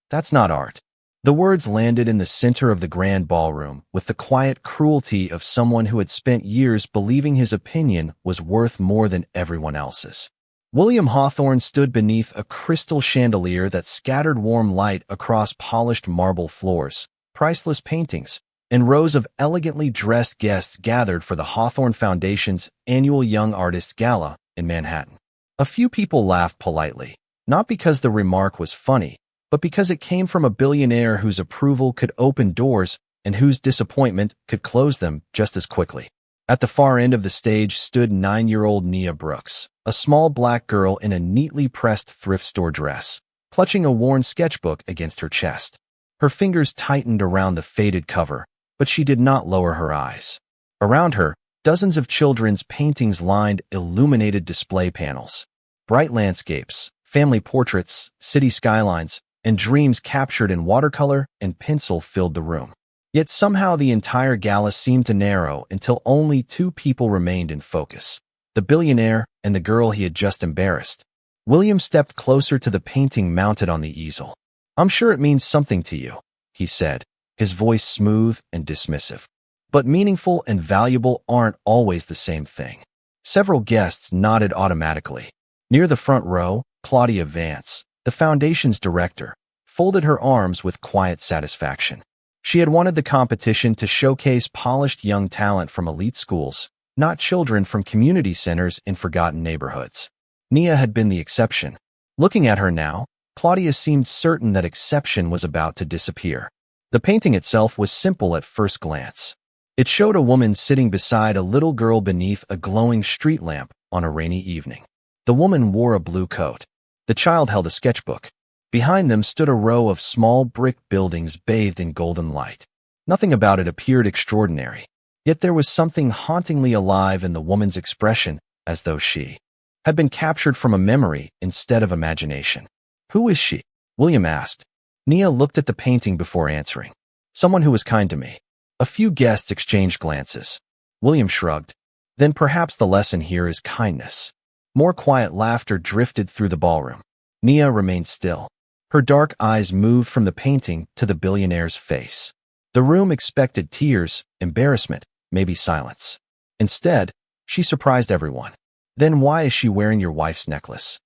That's not art. The words landed in the center of the grand ballroom with the quiet cruelty of someone who had spent years believing his opinion was worth more than everyone else's. William Hawthorne stood beneath a crystal chandelier that scattered warm light across polished marble floors, priceless paintings, and rows of elegantly dressed guests gathered for the Hawthorne Foundation's annual Young Artists Gala in Manhattan. A few people laughed politely, not because the remark was funny, but because it came from a billionaire whose approval could open doors and whose disappointment could close them just as quickly. At the far end of the stage stood 9-year-old Nia Brooks, a small black girl in a neatly pressed thrift store dress, clutching a worn sketchbook against her chest. Her fingers tightened around the faded cover, but she did not lower her eyes. Around her, dozens of children's paintings lined illuminated display panels. Bright landscapes, family portraits, city skylines, and dreams captured in watercolor and pencil filled the room. Yet somehow the entire gala seemed to narrow until only two people remained in focus: the billionaire and the girl he had just embarrassed. William stepped closer to the painting mounted on the easel. "I'm sure it means something to you," he said, his voice smooth and dismissive. "But meaningful and valuable aren't always the same thing." Several guests nodded automatically. Near the front row, Claudia Vance, the foundation's director, folded her arms with quiet satisfaction. She had wanted the competition to showcase polished young talent from elite schools, not children from community centers in forgotten neighborhoods. Nia had been the exception. Looking at her now, Claudia seemed certain that exception was about to disappear. The painting itself was simple at first glance. It showed a woman sitting beside a little girl beneath a glowing street lamp on a rainy evening. The woman wore a blue coat. The child held a sketchbook. Behind them stood a row of small brick buildings bathed in golden light. Nothing about it appeared extraordinary, yet there was something hauntingly alive in the woman's expression, as though she had been captured from a memory instead of imagination. "Who is she?" William asked. Nia looked at the painting before answering. "Someone who was kind to me." A few guests exchanged glances. William shrugged. "Then perhaps the lesson here is kindness." More quiet laughter drifted through the ballroom. Nia remained still. Her dark eyes moved from the painting to the billionaire's face. The room expected tears, embarrassment, maybe silence. Instead, she surprised everyone. "Then why is she wearing your wife's necklace?"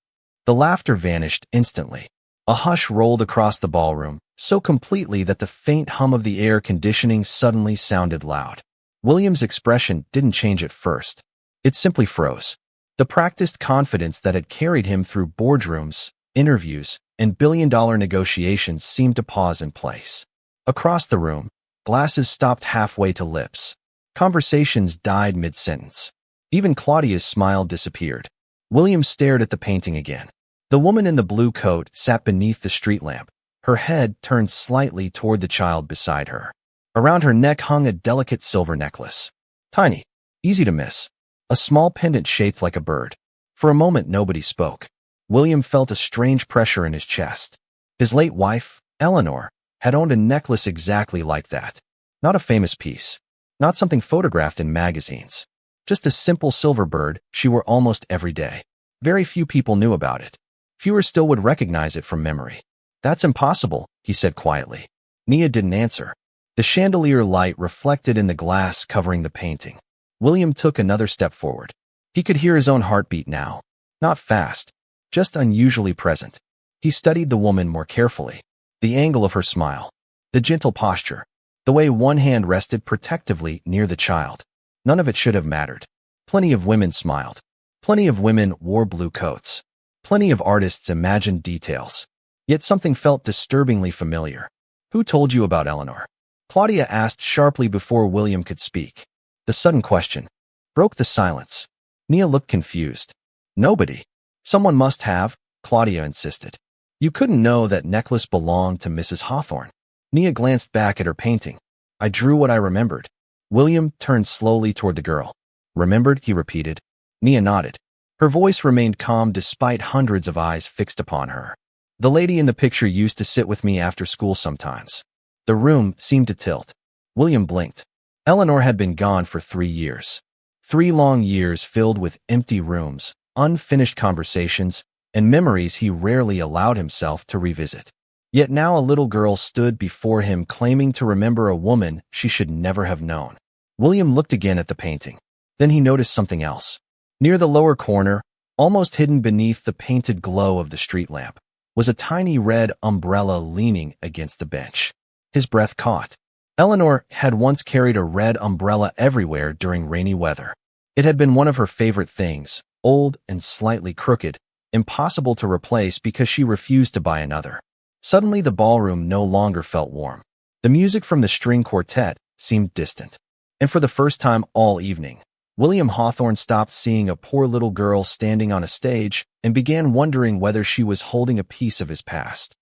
The laughter vanished instantly. A hush rolled across the ballroom, so completely that the faint hum of the air conditioning suddenly sounded loud. William's expression didn't change at first. It simply froze. The practiced confidence that had carried him through boardrooms, interviews, and billion-dollar negotiations seemed to pause in place. Across the room, glasses stopped halfway to lips. Conversations died mid-sentence. Even Claudia's smile disappeared. William stared at the painting again. The woman in the blue coat sat beneath the street lamp, her head turned slightly toward the child beside her. Around her neck hung a delicate silver necklace. Tiny, easy to miss, a small pendant shaped like a bird. For a moment nobody spoke. William felt a strange pressure in his chest. His late wife, Eleanor, had owned a necklace exactly like that. Not a famous piece, not something photographed in magazines. Just a simple silver bird she wore almost every day. Very few people knew about it. Fewer still would recognize it from memory. "That's impossible," he said quietly. Nia didn't answer. The chandelier light reflected in the glass covering the painting. William took another step forward. He could hear his own heartbeat now. Not fast, just unusually present. He studied the woman more carefully. The angle of her smile, the gentle posture, the way one hand rested protectively near the child. None of it should have mattered. Plenty of women smiled. Plenty of women wore blue coats. Plenty of artists imagined details. Yet something felt disturbingly familiar. "Who told you about Eleanor?" Claudia asked sharply before William could speak. The sudden question broke the silence. Nia looked confused. "Nobody." "Someone must have," Claudia insisted. "You couldn't know that necklace belonged to Mrs. Hawthorne." Nia glanced back at her painting. "I drew what I remembered." William turned slowly toward the girl. "Remembered?" he repeated. Nia nodded. Her voice remained calm despite hundreds of eyes fixed upon her. "The lady in the picture used to sit with me after school sometimes." The room seemed to tilt. William blinked. Eleanor had been gone for 3 years. 3 long years filled with empty rooms, unfinished conversations, and memories he rarely allowed himself to revisit. Yet now a little girl stood before him claiming to remember a woman she should never have known. William looked again at the painting. Then he noticed something else. Near the lower corner, almost hidden beneath the painted glow of the street lamp, was a tiny red umbrella leaning against the bench. His breath caught. Eleanor had once carried a red umbrella everywhere during rainy weather. It had been one of her favorite things, old and slightly crooked, impossible to replace because she refused to buy another. Suddenly the ballroom no longer felt warm. The music from the string quartet seemed distant. And for the first time all evening, William Hawthorne stopped seeing a poor little girl standing on a stage and began wondering whether she was holding a piece of his past.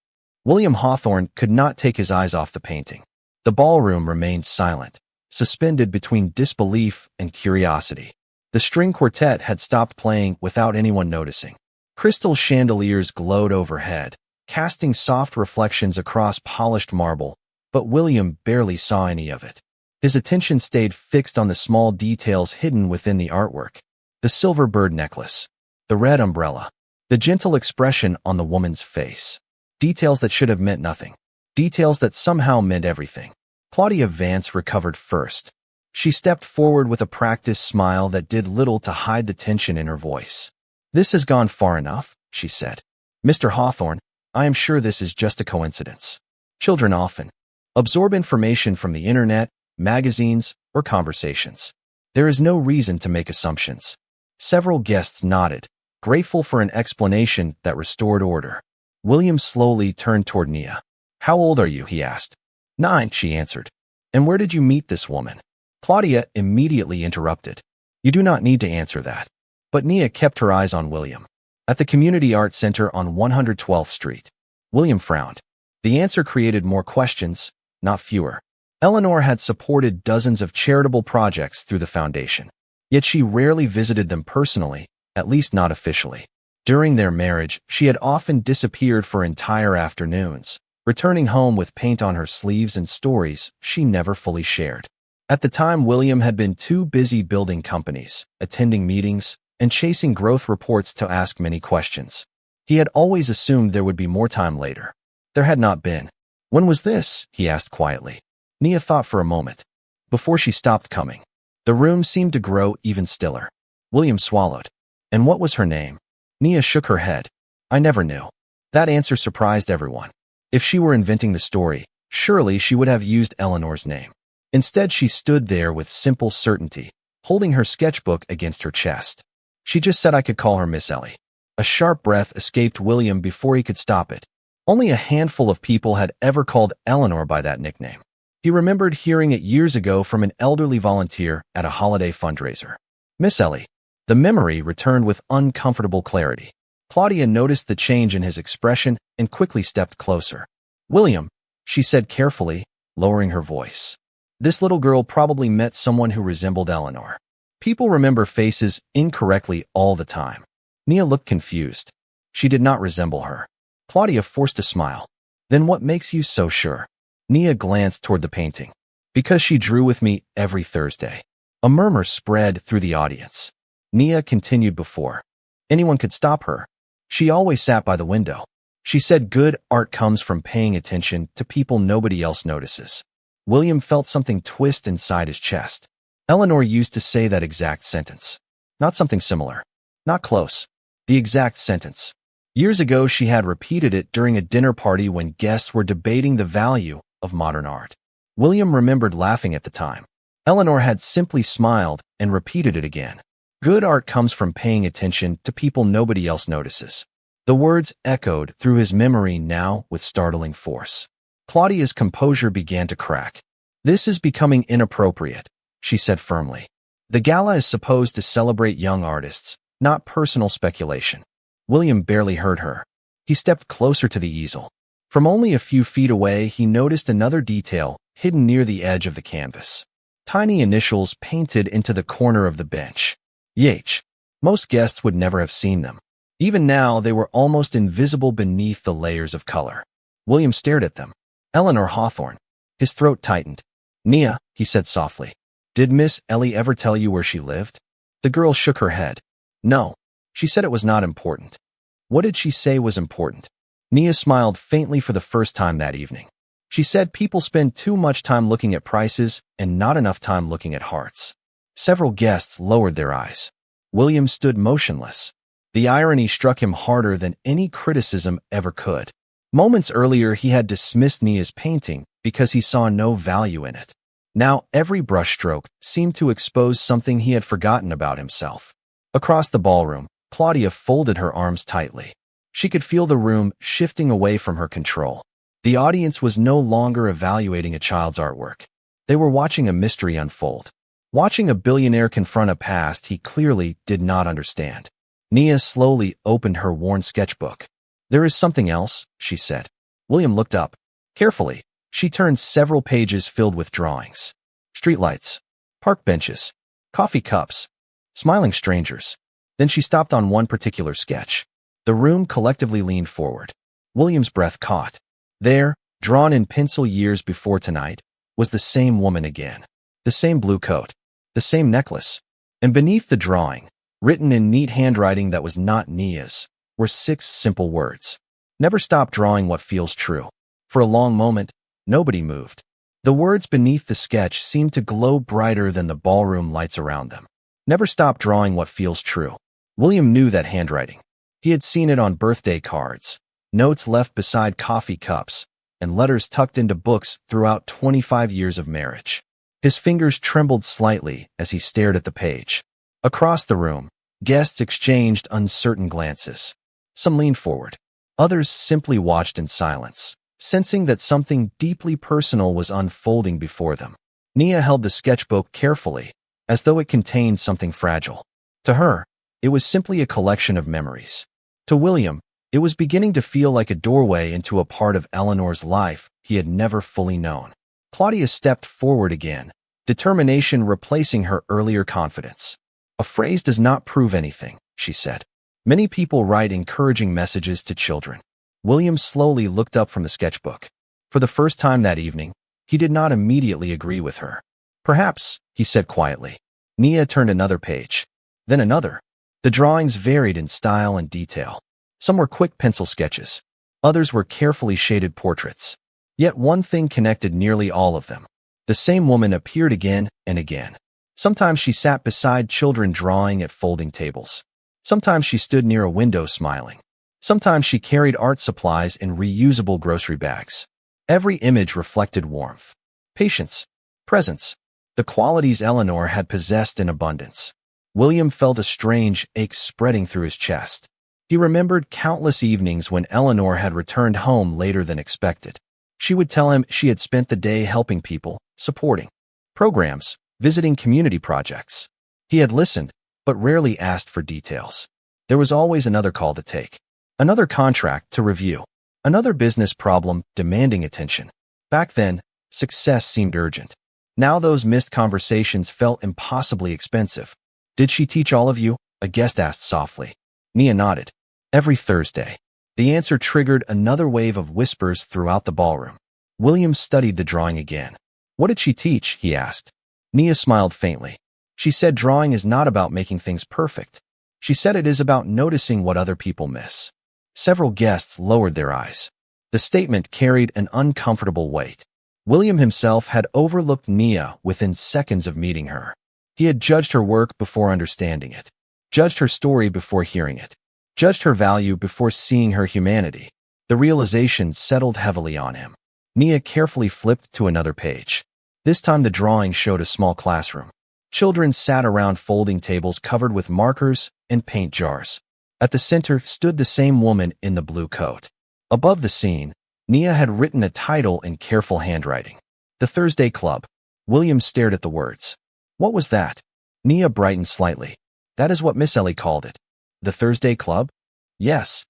William Hawthorne could not take his eyes off the painting. The ballroom remained silent, suspended between disbelief and curiosity. The string quartet had stopped playing without anyone noticing. Crystal chandeliers glowed overhead, casting soft reflections across polished marble, but William barely saw any of it. His attention stayed fixed on the small details hidden within the artwork. The silver bird necklace, the red umbrella, the gentle expression on the woman's face. Details that should have meant nothing. Details that somehow meant everything. Claudia Vance recovered first. She stepped forward with a practiced smile that did little to hide the tension in her voice. "This has gone far enough," she said. "Mr. Hawthorne, I am sure this is just a coincidence. Children often absorb information from the internet, magazines, or conversations. There is no reason to make assumptions." Several guests nodded, grateful for an explanation that restored order. William slowly turned toward Nia. "How old are you?" he asked. 9, she answered. "And where did you meet this woman?" Claudia immediately interrupted. "You do not need to answer that." But Nia kept her eyes on William. "At the Community Art Center on 112th Street. William frowned. The answer created more questions, not fewer. Eleanor had supported dozens of charitable projects through the foundation. Yet she rarely visited them personally, at least not officially. During their marriage, she had often disappeared for entire afternoons, returning home with paint on her sleeves and stories she never fully shared. At the time, William had been too busy building companies, attending meetings, and chasing growth reports to ask many questions. He had always assumed there would be more time later. There had not been. "When was this?" he asked quietly. Nia thought for a moment, before she stopped coming. The room seemed to grow even stiller. William swallowed. "And what was her name?" Nia shook her head. "I never knew." That answer surprised everyone. If she were inventing the story, surely she would have used Eleanor's name. Instead, she stood there with simple certainty, holding her sketchbook against her chest. "She just said I could call her Miss Ellie." A sharp breath escaped William before he could stop it. Only a handful of people had ever called Eleanor by that nickname. He remembered hearing it years ago from an elderly volunteer at a holiday fundraiser. "Miss Ellie." The memory returned with uncomfortable clarity. Claudia noticed the change in his expression and quickly stepped closer. "William," she said carefully, lowering her voice. "This little girl probably met someone who resembled Eleanor. People remember faces incorrectly all the time." Nia looked confused. She did not resemble her. Claudia forced a smile. "Then what makes you so sure?" Nia glanced toward the painting. "Because she drew with me every Thursday." A murmur spread through the audience. Nia continued before anyone could stop her. "She always sat by the window. She said good art comes from paying attention to people nobody else notices." William felt something twist inside his chest. Eleanor used to say that exact sentence. Not something similar. Not close. The exact sentence. Years ago, she had repeated it during a dinner party when guests were debating the value of modern art. William remembered laughing at the time. Eleanor had simply smiled and repeated it again. Good art comes from paying attention to people nobody else notices. The words echoed through his memory now with startling force. Claudia's composure began to crack. "This is becoming inappropriate," she said firmly. "The gala is supposed to celebrate young artists, not personal speculation." William barely heard her. He stepped closer to the easel. From only a few feet away, he noticed another detail hidden near the edge of the canvas. Tiny initials painted into the corner of the bench. YH. Most guests would never have seen them. Even now, they were almost invisible beneath the layers of color. William stared at them. "Eleanor Hawthorne." His throat tightened. "Nia," he said softly. "Did Miss Ellie ever tell you where she lived?" The girl shook her head. "No. She said it was not important." "What did she say was important?" Nia smiled faintly for the first time that evening. She said people spend too much time looking at prices and not enough time looking at hearts. Several guests lowered their eyes. William stood motionless. The irony struck him harder than any criticism ever could. Moments earlier, he had dismissed Nia's painting because he saw no value in it. Now, every brushstroke seemed to expose something he had forgotten about himself. Across the ballroom, Claudia folded her arms tightly. She could feel the room shifting away from her control. The audience was no longer evaluating a child's artwork. They were watching a mystery unfold. Watching a billionaire confront a past he clearly did not understand. Nia slowly opened her worn sketchbook. "There is something else," she said. William looked up. Carefully, she turned several pages filled with drawings. Streetlights, park benches, coffee cups, smiling strangers. Then she stopped on one particular sketch. The room collectively leaned forward. William's breath caught. There, drawn in pencil years before tonight, was the same woman again. The same blue coat. The same necklace. And beneath the drawing, written in neat handwriting that was not Nia's, were 6 simple words. "Never stop drawing what feels true." For a long moment, nobody moved. The words beneath the sketch seemed to glow brighter than the ballroom lights around them. "Never stop drawing what feels true." William knew that handwriting. He had seen it on birthday cards, notes left beside coffee cups, and letters tucked into books throughout 25 years of marriage. His fingers trembled slightly as he stared at the page. Across the room, guests exchanged uncertain glances. Some leaned forward. Others simply watched in silence, sensing that something deeply personal was unfolding before them. Nia held the sketchbook carefully, as though it contained something fragile. To her, it was simply a collection of memories. To William, it was beginning to feel like a doorway into a part of Eleanor's life he had never fully known. Claudia stepped forward again, determination replacing her earlier confidence. "A phrase does not prove anything," she said. "Many people write encouraging messages to children." William slowly looked up from the sketchbook. For the first time that evening, he did not immediately agree with her. "Perhaps," he said quietly. Nia turned another page. Then another. The drawings varied in style and detail. Some were quick pencil sketches. Others were carefully shaded portraits. Yet one thing connected nearly all of them. The same woman appeared again and again. Sometimes she sat beside children drawing at folding tables. Sometimes she stood near a window smiling. Sometimes she carried art supplies in reusable grocery bags. Every image reflected warmth, patience, presence, the qualities Eleanor had possessed in abundance. William felt a strange ache spreading through his chest. He remembered countless evenings when Eleanor had returned home later than expected. She would tell him she had spent the day helping people, supporting programs, visiting community projects. He had listened, but rarely asked for details. There was always another call to take, another contract to review, another business problem demanding attention. Back then, success seemed urgent. Now those missed conversations felt impossibly expensive. "Did she teach all of you?" a guest asked softly. Nia nodded. "Every Thursday." The answer triggered another wave of whispers throughout the ballroom. William studied the drawing again. "What did she teach?" he asked. Nia smiled faintly. "She said drawing is not about making things perfect. She said it is about noticing what other people miss." Several guests lowered their eyes. The statement carried an uncomfortable weight. William himself had overlooked Nia within seconds of meeting her. He had judged her work before understanding it, judged her story before hearing it, judged her value before seeing her humanity. The realization settled heavily on him. Nia carefully flipped to another page. This time the drawing showed a small classroom. Children sat around folding tables covered with markers and paint jars. At the center stood the same woman in the blue coat. Above the scene, Nia had written a title in careful handwriting. "The Thursday Club." William stared at the words. "What was that?" Nia brightened slightly. "That is what Miss Ellie called it." "The Thursday Club?" "Yes."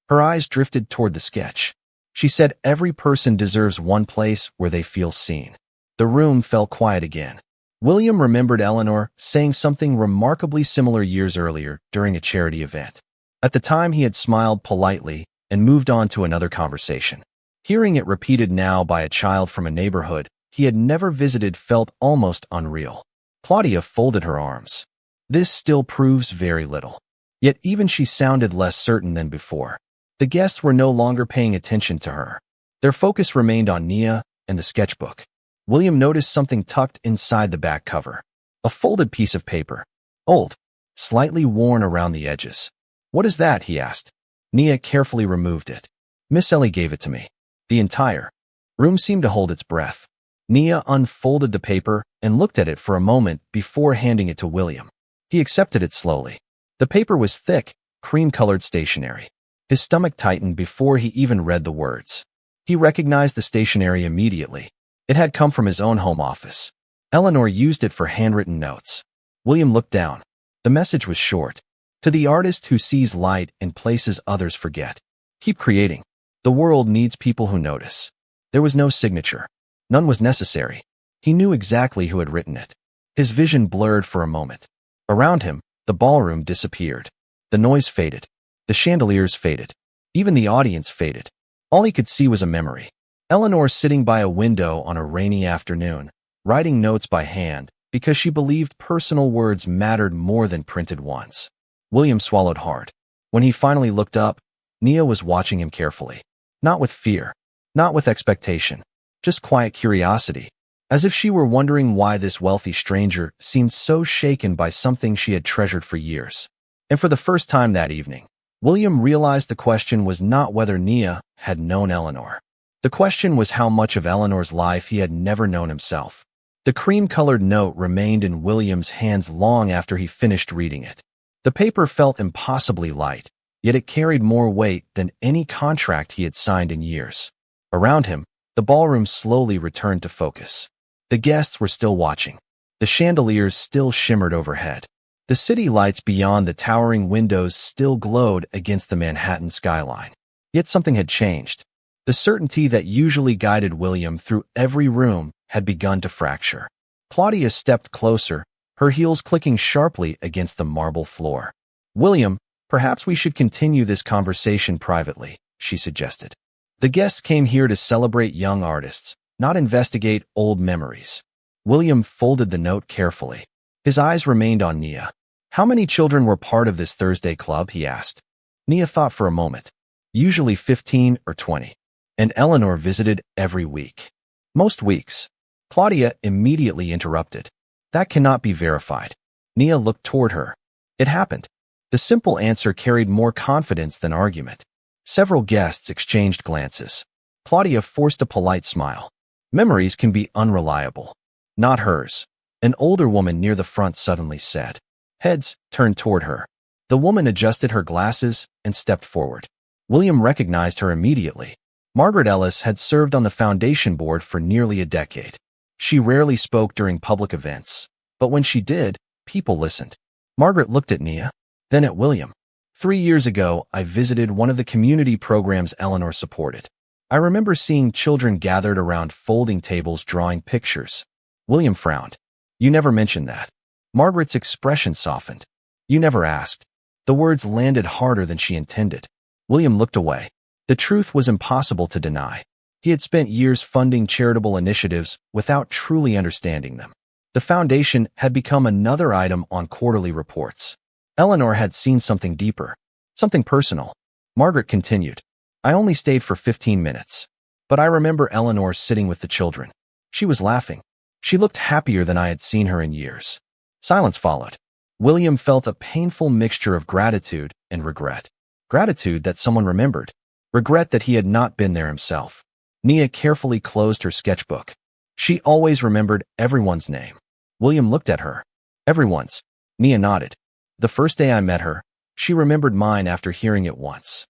Her eyes drifted toward the sketch. She said every person deserves one place where they feel seen. The room fell quiet again. William remembered Eleanor saying something remarkably similar years earlier during a charity event. At the time, he had smiled politely and moved on to another conversation. Hearing it repeated now by a child from a neighborhood he had never visited felt almost unreal. Claudia folded her arms. "This still proves very little." Yet even she sounded less certain than before. The guests were no longer paying attention to her. Their focus remained on Nia and the sketchbook. William noticed something tucked inside the back cover. A folded piece of paper. Old. Slightly worn around the edges. "What is that?" he asked. Nia carefully removed it. "Miss Ellie gave it to me." The entire room seemed to hold its breath. Nia unfolded the paper and looked at it for a moment before handing it to William. He accepted it slowly. The paper was thick, cream-colored stationery. His stomach tightened before he even read the words. He recognized the stationery immediately. It had come from his own home office. Eleanor used it for handwritten notes. William looked down. The message was short. "To the artist who sees light in places others forget. Keep creating. The world needs people who notice." There was no signature. None was necessary. He knew exactly who had written it. His vision blurred for a moment. Around him, the ballroom disappeared. The noise faded. The chandeliers faded. Even the audience faded. All he could see was a memory. Eleanor sitting by a window on a rainy afternoon, writing notes by hand because she believed personal words mattered more than printed ones. William swallowed hard. When he finally looked up, Nia was watching him carefully. Not with fear. Not with expectation. Just quiet curiosity. As if she were wondering why this wealthy stranger seemed so shaken by something she had treasured for years. And for the first time that evening, William realized the question was not whether Nia had known Eleanor. The question was how much of Eleanor's life he had never known himself. The cream-colored note remained in William's hands long after he finished reading it. The paper felt impossibly light, yet it carried more weight than any contract he had signed in years. Around him, the ballroom slowly returned to focus. The guests were still watching. The chandeliers still shimmered overhead. The city lights beyond the towering windows still glowed against the Manhattan skyline. Yet something had changed. The certainty that usually guided William through every room had begun to fracture. Claudia stepped closer, her heels clicking sharply against the marble floor. "William, perhaps we should continue this conversation privately," she suggested. "The guests came here to celebrate young artists, not investigate old memories." William folded the note carefully. His eyes remained on Nia. "How many children were part of this Thursday club?" he asked. Nia thought for a moment. "Usually 15 or 20. And Eleanor visited every week." "Most weeks." Claudia immediately interrupted. "That cannot be verified." Nia looked toward her. It happened. The simple answer carried more confidence than argument. Several guests exchanged glances. Claudia forced a polite smile. "Memories can be unreliable." "Not hers," an older woman near the front suddenly said. Heads turned toward her. The woman adjusted her glasses and stepped forward. William recognized her immediately. Margaret Ellis had served on the foundation board for nearly a decade. She rarely spoke during public events, but when she did, people listened. Margaret looked at Nia, then at William. 3 years ago, I visited one of the community programs Eleanor supported. I remember seeing children gathered around folding tables drawing pictures. William frowned. "You never mentioned that." Margaret's expression softened. "You never asked." The words landed harder than she intended. William looked away. The truth was impossible to deny. He had spent years funding charitable initiatives without truly understanding them. The foundation had become another item on quarterly reports. Eleanor had seen something deeper, something personal. Margaret continued. "I only stayed for 15 minutes. But I remember Eleanor sitting with the children. She was laughing. She looked happier than I had seen her in years." Silence followed. William felt a painful mixture of gratitude and regret. Gratitude that someone remembered. Regret that he had not been there himself. Nia carefully closed her sketchbook. She always remembered everyone's name. William looked at her. "Everyone's." Nia nodded. "The first day I met her, she remembered mine after hearing it once."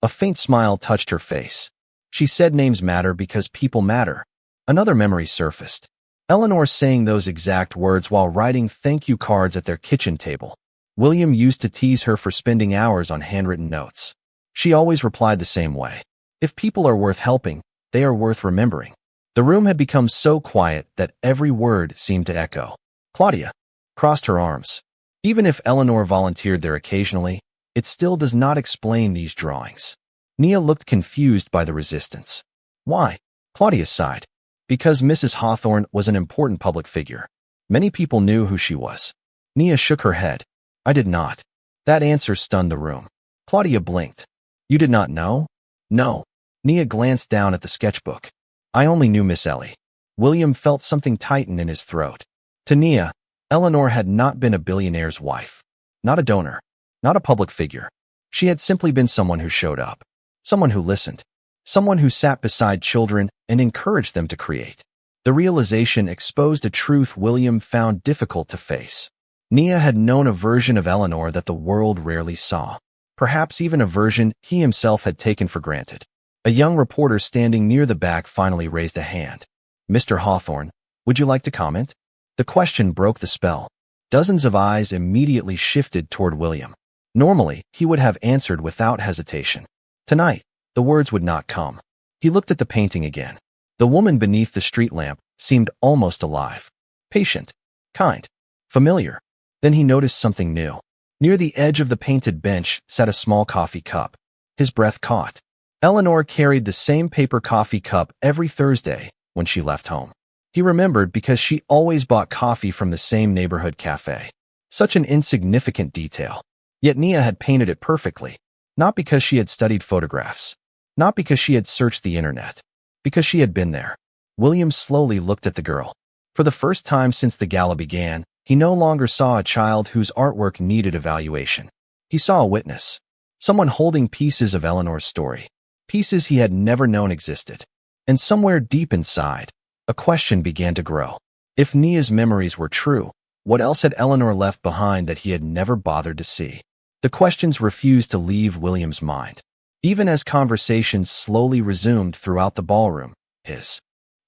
A faint smile touched her face. She said names matter because people matter. Another memory surfaced. Eleanor saying those exact words while writing thank you cards at their kitchen table. William used to tease her for spending hours on handwritten notes. She always replied the same way. If people are worth helping, they are worth remembering. The room had become so quiet that every word seemed to echo. Claudia crossed her arms. Even if Eleanor volunteered there occasionally, it still does not explain these drawings. Nia looked confused by the resistance. "Why?" Claudia sighed. "Because Mrs. Hawthorne was an important public figure. Many people knew who she was." Nia shook her head. "I did not." That answer stunned the room. Claudia blinked. You did not know? No. Nia glanced down at the sketchbook. I only knew Miss Ellie. William felt something tighten in his throat. To Nia, Eleanor had not been a billionaire's wife. Not a donor. Not a public figure. She had simply been someone who showed up. Someone who listened. Someone who sat beside children and encouraged them to create. The realization exposed a truth William found difficult to face. Nia had known a version of Eleanor that the world rarely saw. Perhaps even a version he himself had taken for granted. A young reporter standing near the back finally raised a hand. Mr. Hawthorne, would you like to comment? The question broke the spell. Dozens of eyes immediately shifted toward William. Normally, he would have answered without hesitation. Tonight, the words would not come. He looked at the painting again. The woman beneath the street lamp seemed almost alive. Patient. Kind. Familiar. Then he noticed something new. Near the edge of the painted bench sat a small coffee cup. His breath caught. Eleanor carried the same paper coffee cup every Thursday when she left home. He remembered because she always bought coffee from the same neighborhood cafe. Such an insignificant detail. Yet Nia had painted it perfectly. Not because she had studied photographs. Not because she had searched the internet. Because she had been there. William slowly looked at the girl. For the first time since the gala began, he no longer saw a child whose artwork needed evaluation. He saw a witness. Someone holding pieces of Eleanor's story. Pieces he had never known existed. And somewhere deep inside, a question began to grow. If Nia's memories were true, what else had Eleanor left behind that he had never bothered to see? The questions refused to leave William's mind. Even as conversations slowly resumed throughout the ballroom, his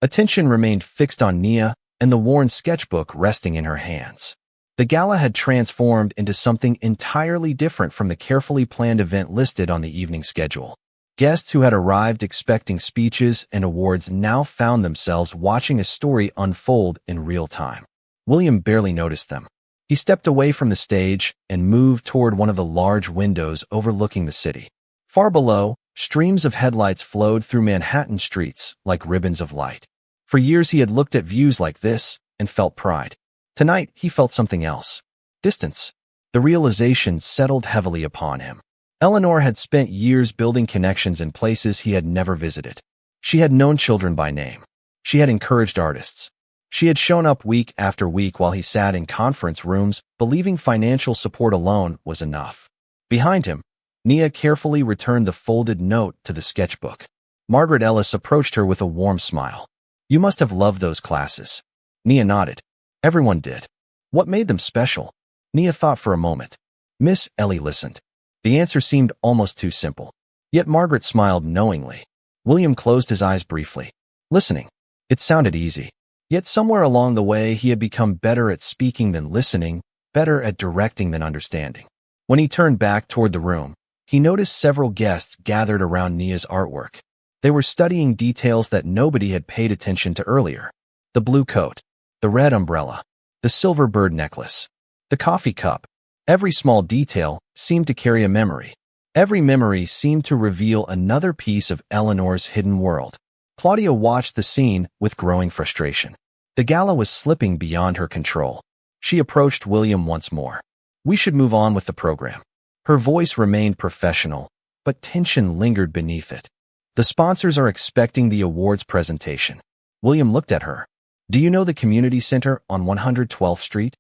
attention remained fixed on Nia and the worn sketchbook resting in her hands. The gala had transformed into something entirely different from the carefully planned event listed on the evening schedule. Guests who had arrived expecting speeches and awards now found themselves watching a story unfold in real time. William barely noticed them. He stepped away from the stage and moved toward one of the large windows overlooking the city. Far below, streams of headlights flowed through Manhattan streets like ribbons of light. For years he had looked at views like this and felt pride. Tonight he felt something else. Distance. The realization settled heavily upon him. Eleanor had spent years building connections in places he had never visited. She had known children by name. She had encouraged artists. She had shown up week after week while he sat in conference rooms, believing financial support alone was enough. Behind him, Nia carefully returned the folded note to the sketchbook. Margaret Ellis approached her with a warm smile. You must have loved those classes. Nia nodded. Everyone did. What made them special? Nia thought for a moment. Miss Ellie listened. The answer seemed almost too simple. Yet Margaret smiled knowingly. William closed his eyes briefly. Listening. It sounded easy. Yet somewhere along the way he had become better at speaking than listening, better at directing than understanding. When he turned back toward the room, he noticed several guests gathered around Nia's artwork. They were studying details that nobody had paid attention to earlier. The blue coat, the red umbrella, the silver bird necklace, the coffee cup. Every small detail seemed to carry a memory. Every memory seemed to reveal another piece of Eleanor's hidden world. Claudia watched the scene with growing frustration. The gala was slipping beyond her control. She approached William once more. We should move on with the program. Her voice remained professional, but tension lingered beneath it. The sponsors are expecting the awards presentation. William looked at her. Do you know the community center on 112th Street?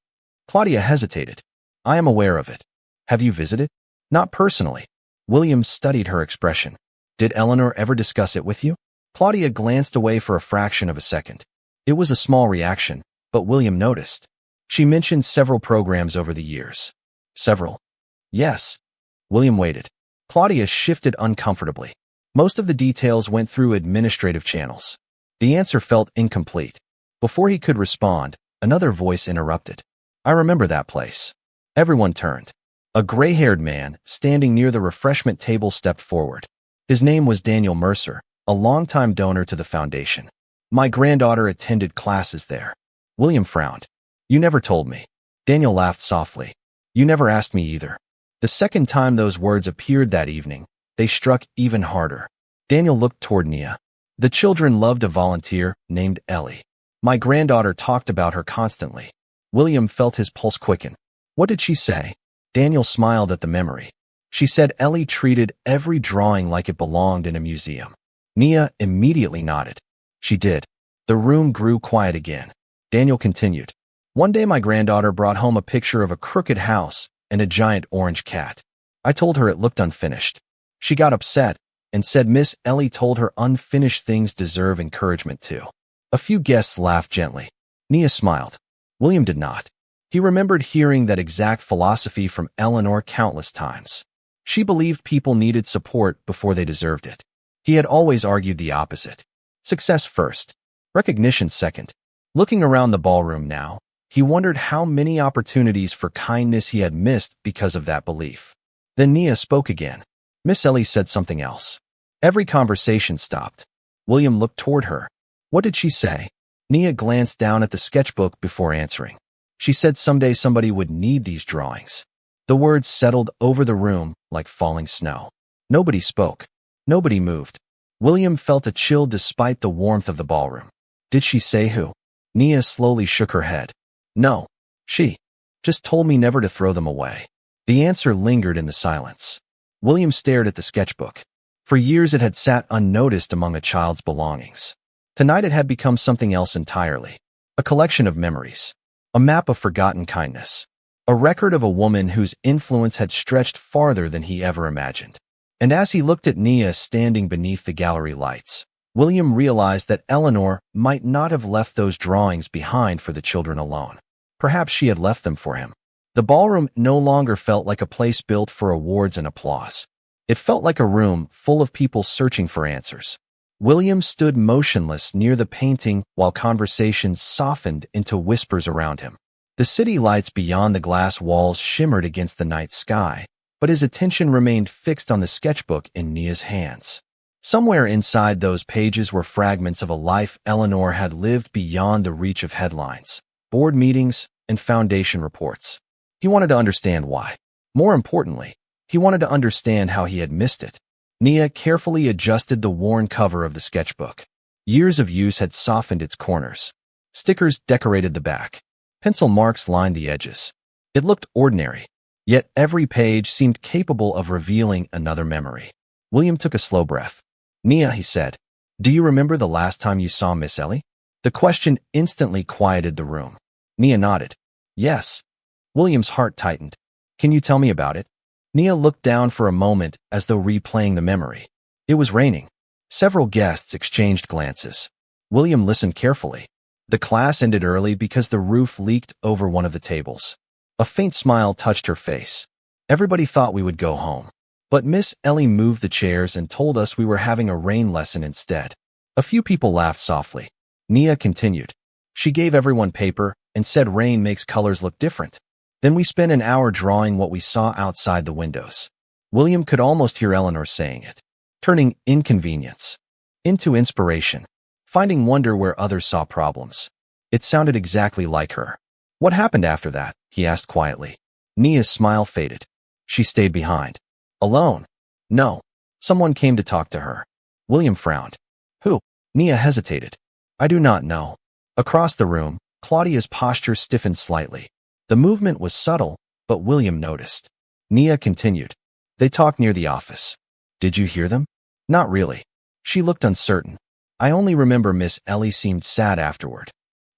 Claudia hesitated. I am aware of it. Have you visited? Not personally. William studied her expression. Did Eleanor ever discuss it with you? Claudia glanced away for a fraction of a second. It was a small reaction, but William noticed. She mentioned several programs over the years. Several. Yes. William waited. Claudia shifted uncomfortably. Most of the details went through administrative channels. The answer felt incomplete. Before he could respond, another voice interrupted. I remember that place. Everyone turned. A gray-haired man, standing near the refreshment table, stepped forward. His name was Daniel Mercer, a longtime donor to the foundation. My granddaughter attended classes there. William frowned. You never told me. Daniel laughed softly. You never asked me either. The second time those words appeared that evening, they struck even harder. Daniel looked toward Nia. The children loved a volunteer named Ellie. My granddaughter talked about her constantly. William felt his pulse quicken. What did she say? Daniel smiled at the memory. She said Ellie treated every drawing like it belonged in a museum. Nia immediately nodded. She did. The room grew quiet again. Daniel continued. One day my granddaughter brought home a picture of a crooked house and a giant orange cat. I told her it looked unfinished. She got upset and said Miss Ellie told her unfinished things deserve encouragement too. A few guests laughed gently. Nia smiled. William did not. He remembered hearing that exact philosophy from Eleanor countless times. She believed people needed support before they deserved it. He had always argued the opposite. Success first, recognition second. Looking around the ballroom now, he wondered how many opportunities for kindness he had missed because of that belief. Then Nia spoke again. Miss Ellie said something else. Every conversation stopped. William looked toward her. What did she say? Nia glanced down at the sketchbook before answering. She said someday somebody would need these drawings. The words settled over the room like falling snow. Nobody spoke. Nobody moved. William felt a chill despite the warmth of the ballroom. Did she say who? Nia slowly shook her head. No. She just told me never to throw them away. The answer lingered in the silence. William stared at the sketchbook. For years it had sat unnoticed among a child's belongings. Tonight it had become something else entirely. A collection of memories. A map of forgotten kindness. A record of a woman whose influence had stretched farther than he ever imagined. And as he looked at Nia standing beneath the gallery lights, William realized that Eleanor might not have left those drawings behind for the children alone. Perhaps she had left them for him. The ballroom no longer felt like a place built for awards and applause. It felt like a room full of people searching for answers. William stood motionless near the painting while conversations softened into whispers around him. The city lights beyond the glass walls shimmered against the night sky, but his attention remained fixed on the sketchbook in Nia's hands. Somewhere inside those pages were fragments of a life Eleanor had lived beyond the reach of headlines, board meetings, and foundation reports. He wanted to understand why. More importantly, he wanted to understand how he had missed it. Nia carefully adjusted the worn cover of the sketchbook. Years of use had softened its corners. Stickers decorated the back. Pencil marks lined the edges. It looked ordinary, yet every page seemed capable of revealing another memory. William took a slow breath. Nia, he said, do you remember the last time you saw Miss Ellie? The question instantly quieted the room. Nia nodded. Yes. William's heart tightened. Can you tell me about it? Nia looked down for a moment as though replaying the memory. It was raining. Several guests exchanged glances. William listened carefully. The class ended early because the roof leaked over one of the tables. A faint smile touched her face. Everybody thought we would go home. But Miss Ellie moved the chairs and told us we were having a rain lesson instead. A few people laughed softly. Nia continued. She gave everyone paper and said rain makes colors look different. Then we spent an hour drawing what we saw outside the windows. William could almost hear Eleanor saying it, turning inconvenience into inspiration, finding wonder where others saw problems. It sounded exactly like her. What happened after that? He asked quietly. Nia's smile faded. She stayed behind. Alone? No. Someone came to talk to her. William frowned. Who? Nia hesitated. I do not know. Across the room, Claudia's posture stiffened slightly. The movement was subtle, but William noticed. Nia continued. They talked near the office. Did you hear them? Not really. She looked uncertain. I only remember Miss Ellie seemed sad afterward.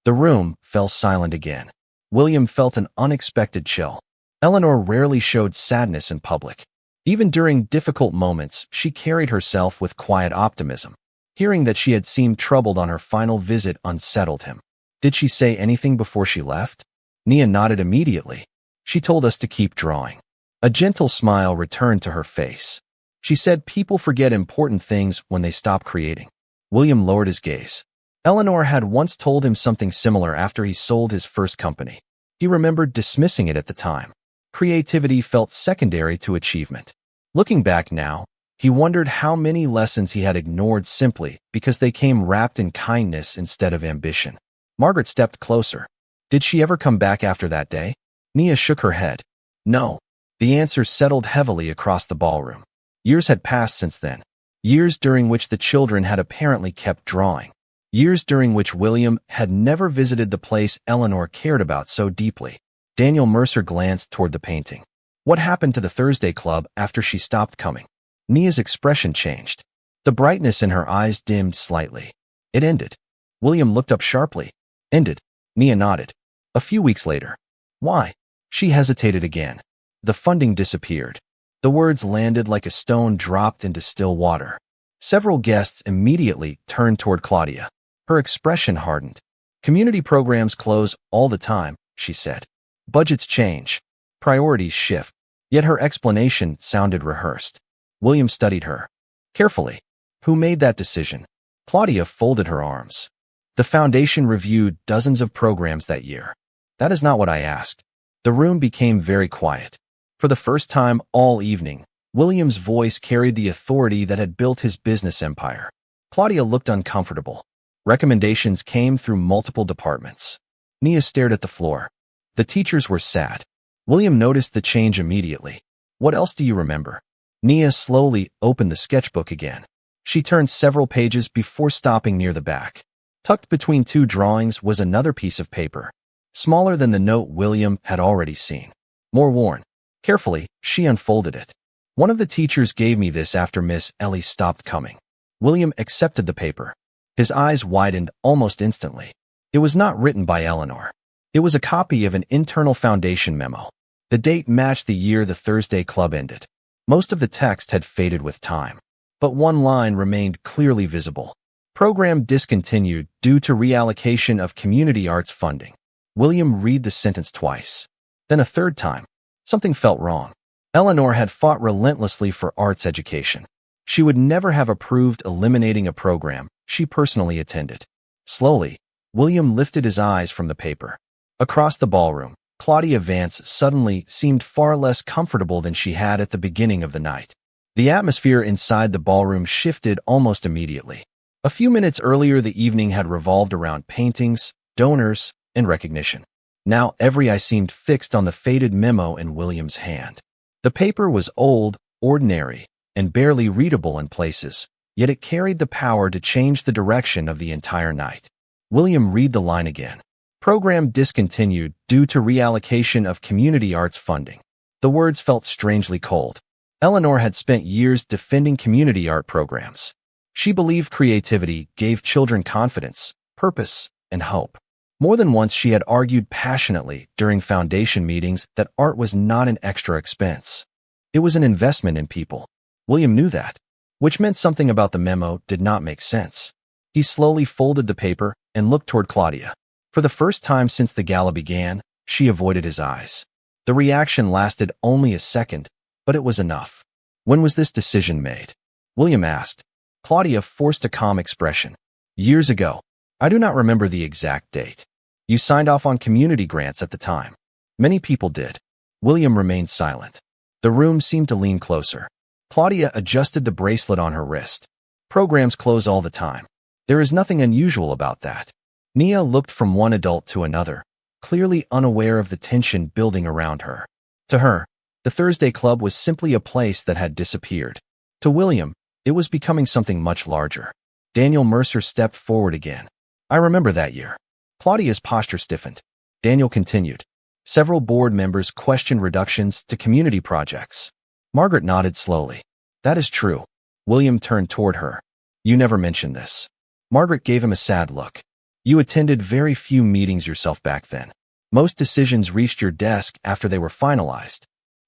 The room fell silent again. William felt an unexpected chill. Eleanor rarely showed sadness in public. Even during difficult moments, she carried herself with quiet optimism. Hearing that she had seemed troubled on her final visit unsettled him. Did she say anything before she left? Nia nodded immediately. She told us to keep drawing. A gentle smile returned to her face. She said people forget important things when they stop creating. William lowered his gaze. Eleanor had once told him something similar after he sold his first company. He remembered dismissing it at the time. Creativity felt secondary to achievement. Looking back now, he wondered how many lessons he had ignored simply because they came wrapped in kindness instead of ambition. Margaret stepped closer. Did she ever come back after that day? Nia shook her head. No. The answer settled heavily across the ballroom. Years had passed since then. Years during which the children had apparently kept drawing. Years during which William had never visited the place Eleanor cared about so deeply. Daniel Mercer glanced toward the painting. What happened to the Thursday Club after she stopped coming? Nia's expression changed. The brightness in her eyes dimmed slightly. It ended. William looked up sharply. Ended. Nia nodded. A few weeks later. Why? She hesitated again. The funding disappeared. The words landed like a stone dropped into still water. Several guests immediately turned toward Claudia. Her expression hardened. Community programs close all the time, she said. Budgets change. Priorities shift. Yet her explanation sounded rehearsed. William studied her carefully. Who made that decision? Claudia folded her arms. The foundation reviewed dozens of programs that year. That is not what I asked. The room became very quiet. For the first time all evening, William's voice carried the authority that had built his business empire. Claudia looked uncomfortable. Recommendations came through multiple departments. Nia stared at the floor. The teachers were sad. William noticed the change immediately. What else do you remember? Nia slowly opened the sketchbook again. She turned several pages before stopping near the back. Tucked between two drawings was another piece of paper, smaller than the note William had already seen. More worn. Carefully, she unfolded it. One of the teachers gave me this after Miss Ellie stopped coming. William accepted the paper. His eyes widened almost instantly. It was not written by Eleanor. It was a copy of an internal foundation memo. The date matched the year the Thursday Club ended. Most of the text had faded with time, but one line remained clearly visible. Program discontinued due to reallocation of community arts funding. William read the sentence twice. Then a third time. Something felt wrong. Eleanor had fought relentlessly for arts education. She would never have approved eliminating a program she personally attended. Slowly, William lifted his eyes from the paper. Across the ballroom, Claudia Vance suddenly seemed far less comfortable than she had at the beginning of the night. The atmosphere inside the ballroom shifted almost immediately. A few minutes earlier, the evening had revolved around paintings, donors, and recognition. Now every eye seemed fixed on the faded memo in William's hand. The paper was old, ordinary, and barely readable in places, yet it carried the power to change the direction of the entire night. William read the line again. Program discontinued due to reallocation of community arts funding. The words felt strangely cold. Eleanor had spent years defending community art programs. She believed creativity gave children confidence, purpose, and hope. More than once she had argued passionately during foundation meetings that art was not an extra expense. It was an investment in people. William knew that, which meant something about the memo did not make sense. He slowly folded the paper and looked toward Claudia. For the first time since the gala began, she avoided his eyes. The reaction lasted only a second, but it was enough. When was this decision made? William asked. Claudia forced a calm expression. Years ago. I do not remember the exact date. You signed off on community grants at the time. Many people did. William remained silent. The room seemed to lean closer. Claudia adjusted the bracelet on her wrist. Programs close all the time. There is nothing unusual about that. Nia looked from one adult to another, clearly unaware of the tension building around her. To her, the Thursday Club was simply a place that had disappeared. To William, it was becoming something much larger. Daniel Mercer stepped forward again. I remember that year. Claudia's posture stiffened. Daniel continued. Several board members questioned reductions to community projects. Margaret nodded slowly. That is true. William turned toward her. You never mentioned this. Margaret gave him a sad look. You attended very few meetings yourself back then. Most decisions reached your desk after they were finalized.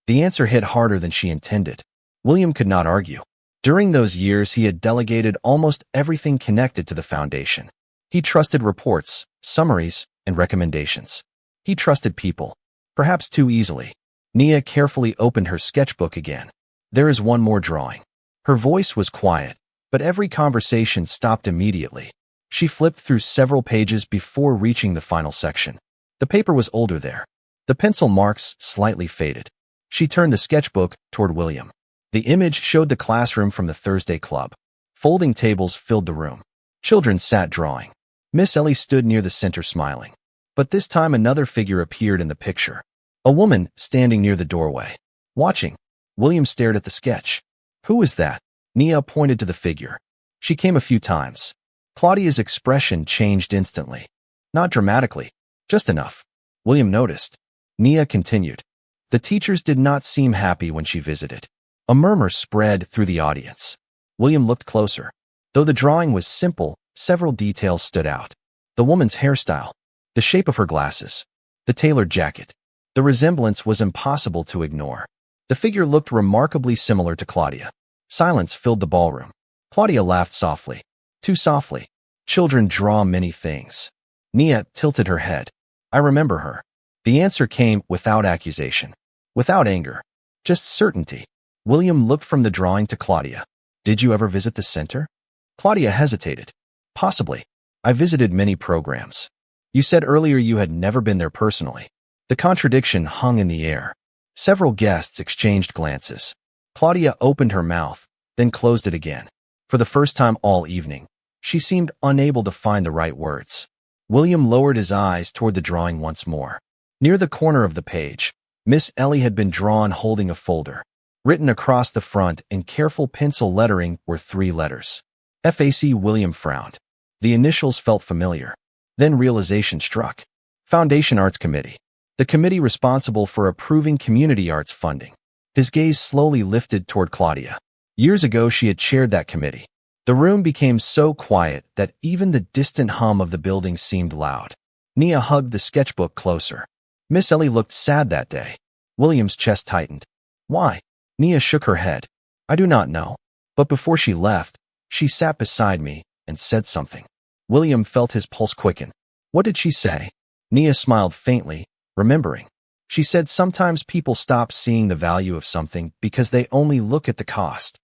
The answer hit harder than she intended. William could not argue. During those years, he had delegated almost everything connected to the foundation. He trusted reports, summaries, and recommendations. He trusted people, perhaps too easily. Nia carefully opened her sketchbook again. There is one more drawing. Her voice was quiet, but every conversation stopped immediately. She flipped through several pages before reaching the final section. The paper was older there. The pencil marks slightly faded. She turned the sketchbook toward William. The image showed the classroom from the Thursday Club. Folding tables filled the room. Children sat drawing. Miss Ellie stood near the center smiling. But this time another figure appeared in the picture. A woman standing near the doorway. Watching. William stared at the sketch. Who was that? Nia pointed to the figure. She came a few times. Claudia's expression changed instantly. Not dramatically, just enough. William noticed. Nia continued. The teachers did not seem happy when she visited. A murmur spread through the audience. William looked closer. Though the drawing was simple, several details stood out. The woman's hairstyle, the shape of her glasses, the tailored jacket. The resemblance was impossible to ignore. The figure looked remarkably similar to Claudia. Silence filled the ballroom. Claudia laughed softly. Too softly. Children draw many things. Nia tilted her head. I remember her. The answer came without accusation, without anger, just certainty. William looked from the drawing to Claudia. Did you ever visit the center? Claudia hesitated. Possibly. I visited many programs. You said earlier you had never been there personally. The contradiction hung in the air. Several guests exchanged glances. Claudia opened her mouth, then closed it again. For the first time all evening, she seemed unable to find the right words. William lowered his eyes toward the drawing once more. Near the corner of the page, Miss Ellie had been drawn holding a folder. Written across the front in careful pencil lettering were 3 letters. FAC. William frowned. The initials felt familiar. Then realization struck. Foundation Arts Committee. The committee responsible for approving community arts funding. His gaze slowly lifted toward Claudia. Years ago she had chaired that committee. The room became so quiet that even the distant hum of the building seemed loud. Nia hugged the sketchbook closer. Miss Ellie looked sad that day. William's chest tightened. Why? Nia shook her head. I do not know. But before she left, she sat beside me and said something. William felt his pulse quicken. What did she say? Nia smiled faintly, remembering. She said sometimes people stop seeing the value of something because they only look at the cost.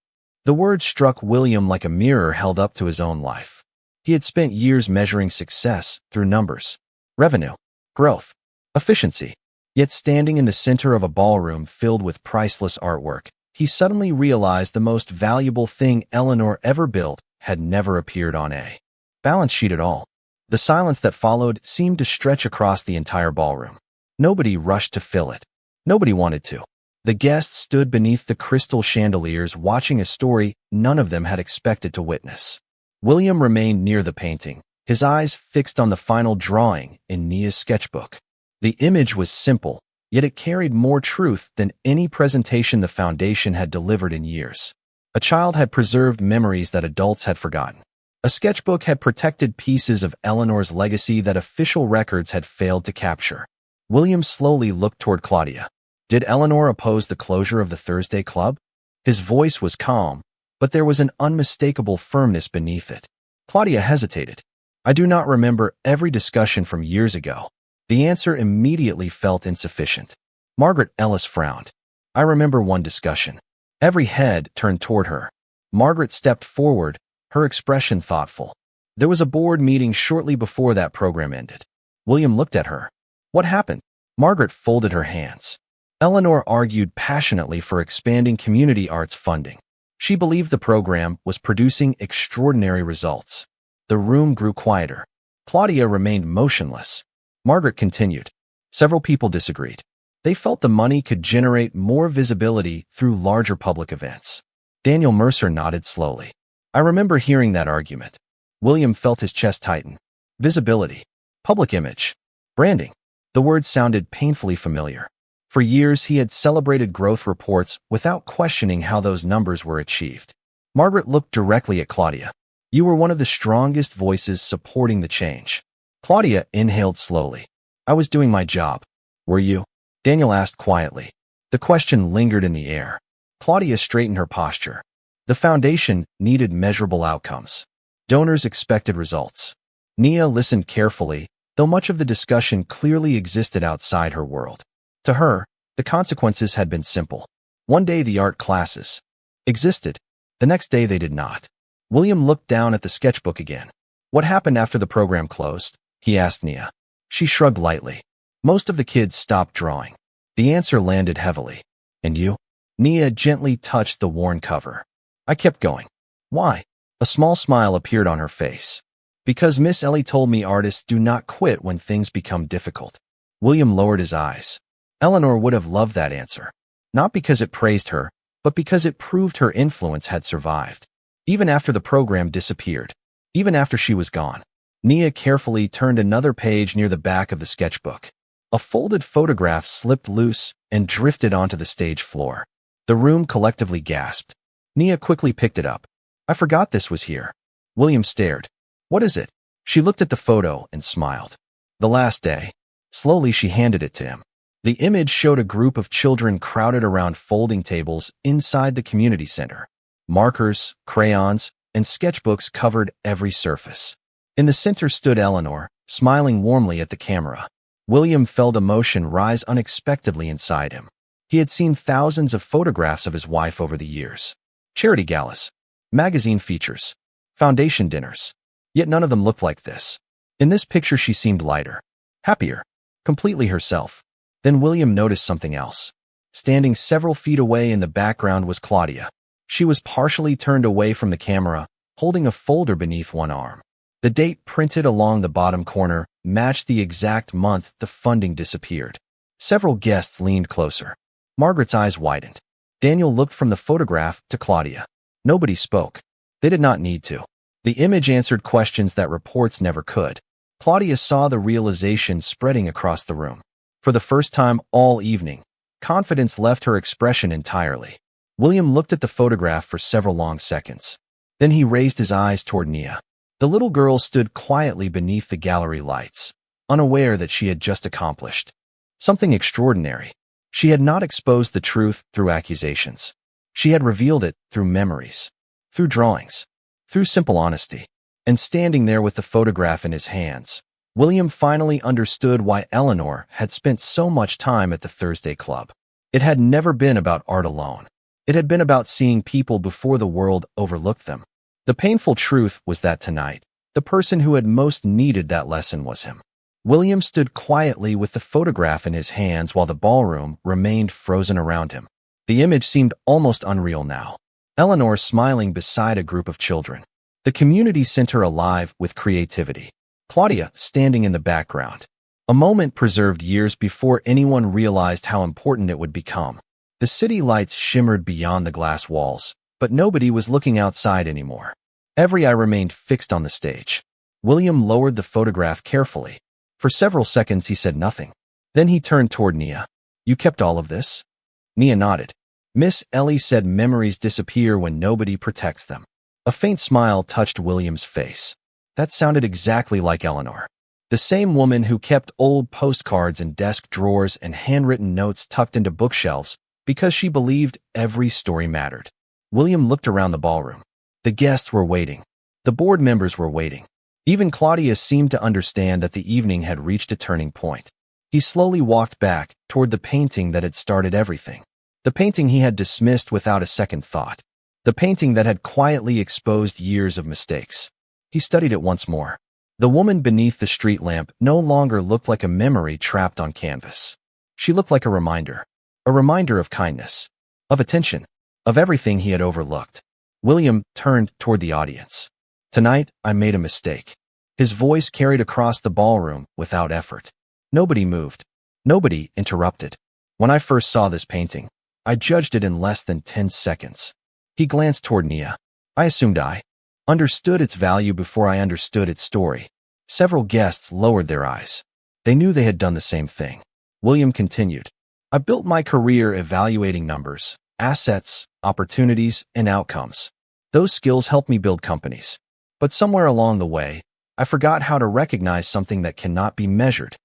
The word struck William like a mirror held up to his own life. He had spent years measuring success through numbers, revenue, growth, efficiency. Yet standing in the center of a ballroom filled with priceless artwork, he suddenly realized the most valuable thing Eleanor ever built had never appeared on a balance sheet at all. The silence that followed seemed to stretch across the entire ballroom. Nobody rushed to fill it. Nobody wanted to. The guests stood beneath the crystal chandeliers watching a story none of them had expected to witness. William remained near the painting, his eyes fixed on the final drawing in Nia's sketchbook. The image was simple, yet it carried more truth than any presentation the foundation had delivered in years. A child had preserved memories that adults had forgotten. A sketchbook had protected pieces of Eleanor's legacy that official records had failed to capture. William slowly looked toward Claudia. Did Eleanor oppose the closure of the Thursday Club? His voice was calm, but there was an unmistakable firmness beneath it. Claudia hesitated. I do not remember every discussion from years ago. The answer immediately felt insufficient. Margaret Ellis frowned. I remember one discussion. Every head turned toward her. Margaret stepped forward, her expression thoughtful. There was a board meeting shortly before that program ended. William looked at her. What happened? Margaret folded her hands. Eleanor argued passionately for expanding community arts funding. She believed the program was producing extraordinary results. The room grew quieter. Claudia remained motionless. Margaret continued. Several people disagreed. They felt the money could generate more visibility through larger public events. Daniel Mercer nodded slowly. I remember hearing that argument. William felt his chest tighten. Visibility. Public image. Branding. The words sounded painfully familiar. For years, he had celebrated growth reports without questioning how those numbers were achieved. Margaret looked directly at Claudia. You were one of the strongest voices supporting the change. Claudia inhaled slowly. I was doing my job. Were you? Daniel asked quietly. The question lingered in the air. Claudia straightened her posture. The foundation needed measurable outcomes. Donors expected results. Nia listened carefully, though much of the discussion clearly existed outside her world. To her, the consequences had been simple. One day the art classes existed. The next day they did not. William looked down at the sketchbook again. What happened after the program closed? He asked Nia. She shrugged lightly. Most of the kids stopped drawing. The answer landed heavily. And you? Nia gently touched the worn cover. I kept going. Why? A small smile appeared on her face. Because Miss Ellie told me artists do not quit when things become difficult. William lowered his eyes. Eleanor would have loved that answer. Not because it praised her, but because it proved her influence had survived. Even after the program disappeared. Even after she was gone. Nia carefully turned another page near the back of the sketchbook. A folded photograph slipped loose and drifted onto the stage floor. The room collectively gasped. Nia quickly picked it up. I forgot this was here. William stared. What is it? She looked at the photo and smiled. The last day. Slowly she handed it to him. The image showed a group of children crowded around folding tables inside the community center. Markers, crayons, and sketchbooks covered every surface. In the center stood Eleanor, smiling warmly at the camera. William felt emotion rise unexpectedly inside him. He had seen thousands of photographs of his wife over the years. Charity galas, magazine features, foundation dinners. Yet none of them looked like this. In this picture she seemed lighter, happier, completely herself. Then William noticed something else. Standing several feet away in the background was Claudia. She was partially turned away from the camera, holding a folder beneath one arm. The date printed along the bottom corner matched the exact month the funding disappeared. Several guests leaned closer. Margaret's eyes widened. Daniel looked from the photograph to Claudia. Nobody spoke. They did not need to. The image answered questions that reports never could. Claudia saw the realization spreading across the room. For the first time all evening, confidence left her expression entirely. William looked at the photograph for several long seconds. Then he raised his eyes toward Nia. The little girl stood quietly beneath the gallery lights, unaware that she had just accomplished something extraordinary. She had not exposed the truth through accusations. She had revealed it through memories, through drawings, through simple honesty. And standing there with the photograph in his hands, William finally understood why Eleanor had spent so much time at the Thursday Club. It had never been about art alone. It had been about seeing people before the world overlooked them. The painful truth was that tonight, the person who had most needed that lesson was him. William stood quietly with the photograph in his hands while the ballroom remained frozen around him. The image seemed almost unreal now. Eleanor smiling beside a group of children. The community center alive with creativity. Claudia standing in the background. A moment preserved years before anyone realized how important it would become. The city lights shimmered beyond the glass walls, but nobody was looking outside anymore. Every eye remained fixed on the stage. William lowered the photograph carefully. For several seconds he said nothing. Then he turned toward Nia. You kept all of this? Nia nodded. Miss Ellie said memories disappear when nobody protects them. A faint smile touched William's face. That sounded exactly like Eleanor. The same woman who kept old postcards in desk drawers and handwritten notes tucked into bookshelves because she believed every story mattered. William looked around the ballroom. The guests were waiting. The board members were waiting. Even Claudia seemed to understand that the evening had reached a turning point. He slowly walked back toward the painting that had started everything. The painting he had dismissed without a second thought. The painting that had quietly exposed years of mistakes. He studied it once more. The woman beneath the street lamp no longer looked like a memory trapped on canvas. She looked like a reminder of kindness, of attention, of everything he had overlooked. William turned toward the audience. Tonight, I made a mistake. His voice carried across the ballroom without effort. Nobody moved. Nobody interrupted. When I first saw this painting, I judged it in less than 10 seconds. He glanced toward Nia. I assumed I understood its value before I understood its story. Several guests lowered their eyes. They knew they had done the same thing. William continued. I built my career evaluating numbers, assets, opportunities, and outcomes. Those skills helped me build companies. But somewhere along the way, I forgot how to recognize something that cannot be measured.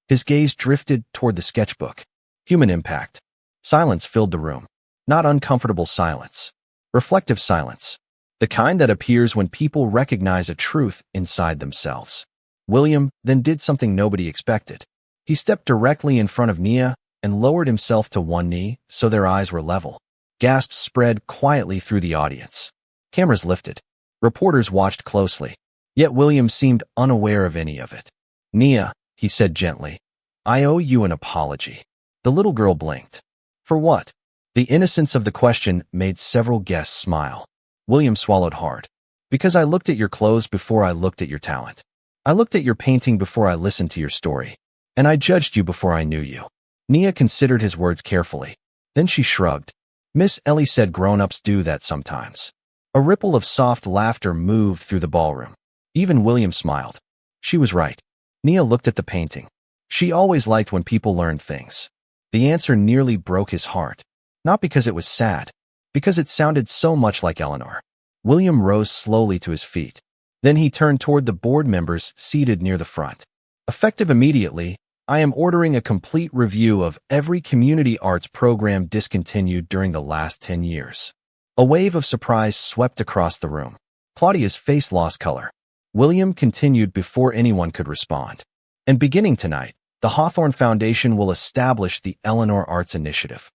His gaze drifted toward the sketchbook. Human impact. Silence filled the room. Not uncomfortable silence. Reflective silence. The kind that appears when people recognize a truth inside themselves. William then did something nobody expected. He stepped directly in front of Nia and lowered himself to one knee so their eyes were level. Gasps spread quietly through the audience. Cameras lifted. Reporters watched closely. Yet William seemed unaware of any of it. Nia, he said gently, I owe you an apology. The little girl blinked. For what? The innocence of the question made several guests smile. William swallowed hard. Because I looked at your clothes before I looked at your talent. I looked at your painting before I listened to your story. And I judged you before I knew you. Nia considered his words carefully. Then she shrugged. Miss Ellie said grown-ups do that sometimes. A ripple of soft laughter moved through the ballroom. Even William smiled. She was right. Nia looked at the painting. She always liked when people learned things. The answer nearly broke his heart. Not because it was sad, because it sounded so much like Eleanor. William rose slowly to his feet. Then he turned toward the board members seated near the front. Effective immediately, I am ordering a complete review of every community arts program discontinued during the last 10 years. A wave of surprise swept across the room. Claudia's face lost color. William continued before anyone could respond. And beginning tonight, the Hawthorne Foundation will establish the Eleanor Arts Initiative.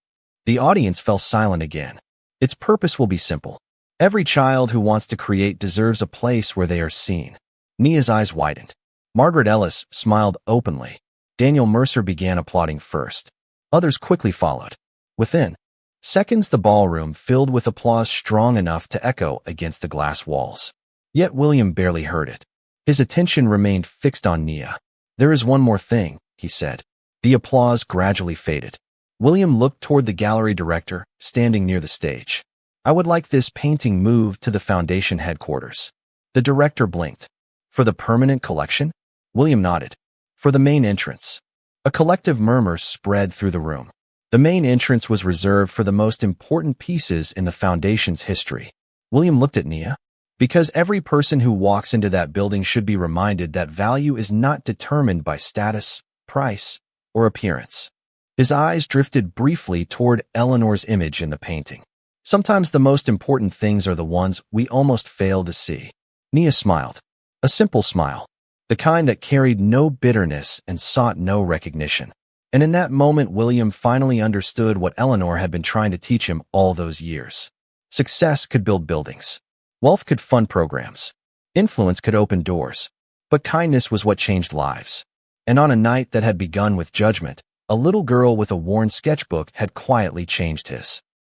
The audience fell silent again. Its purpose will be simple. Every child who wants to create deserves a place where they are seen. Nia's eyes widened. Margaret Ellis smiled openly. Daniel Mercer began applauding first. Others quickly followed. Within seconds, the ballroom filled with applause strong enough to echo against the glass walls. Yet William barely heard it. His attention remained fixed on Nia. "There is one more thing," he said. The applause gradually faded. William looked toward the gallery director, standing near the stage. "I would like this painting moved to the foundation headquarters." The director blinked. "For the permanent collection?" William nodded. "For the main entrance." A collective murmur spread through the room. The main entrance was reserved for the most important pieces in the foundation's history. William looked at Nia. "Because every person who walks into that building should be reminded that value is not determined by status, price, or appearance." His eyes drifted briefly toward Eleanor's image in the painting. "Sometimes the most important things are the ones we almost fail to see." Nia smiled. A simple smile. The kind that carried no bitterness and sought no recognition. And in that moment, William finally understood what Eleanor had been trying to teach him all those years. Success could build buildings. Wealth could fund programs. Influence could open doors. But kindness was what changed lives. And on a night that had begun with judgment, a little girl with a worn sketchbook had quietly changed his.